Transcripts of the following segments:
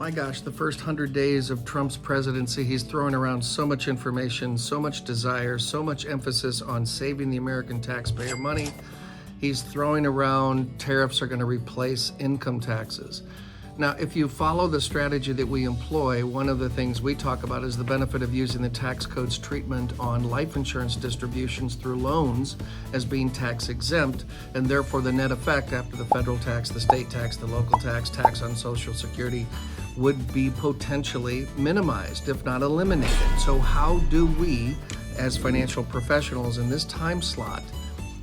My gosh, the first 100 days of Trump's presidency, he's throwing around so much information, so much desire, so much emphasis on saving the American taxpayer money. He's throwing around tariffs are going to replace income taxes. Now, if you follow the strategy that we employ, one of the things we talk about is the benefit of using the tax code's treatment on life insurance distributions through loans as being tax exempt, and therefore the net effect after the federal tax, the state tax, the local tax, tax on Social Security would be potentially minimized, if not eliminated. So how do we, as financial professionals in this time slot,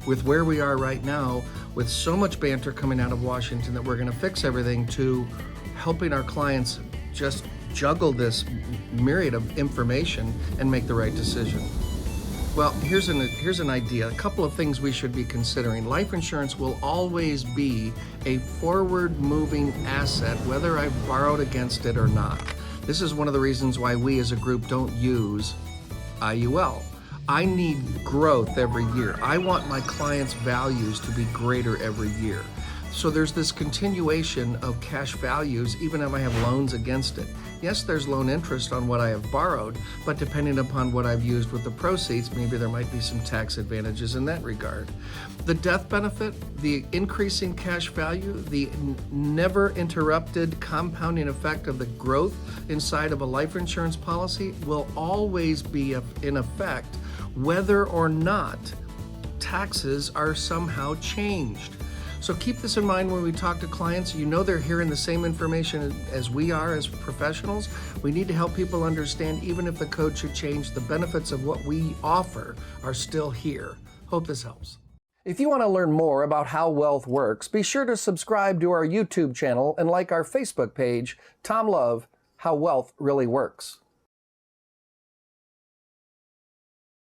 with where we are right now, with so much banter coming out of Washington that we're going to fix everything, to helping our clients just juggle this myriad of information and make the right decision? Well, here's an idea, a couple of things we should be considering. Life insurance will always be a forward-moving asset, whether I've borrowed against it or not. This is one of the reasons why we as a group don't use IUL. I need growth every year. I want my clients' values to be greater every year. So there's this continuation of cash values, even if I have loans against it. Yes, there's loan interest on what I have borrowed, but depending upon what I've used with the proceeds, maybe there might be some tax advantages in that regard. The death benefit, the increasing cash value, the never interrupted compounding effect of the growth inside of a life insurance policy will always be in effect whether or not taxes are somehow changed. So keep this in mind when we talk to clients. You know they're hearing the same information as we are as professionals. We need to help people understand, even if the code should change, the benefits of what we offer are still here. Hope this helps. If you want to learn more about how wealth works, be sure to subscribe to our YouTube channel and like our Facebook page, Tom Love, How Wealth Really Works.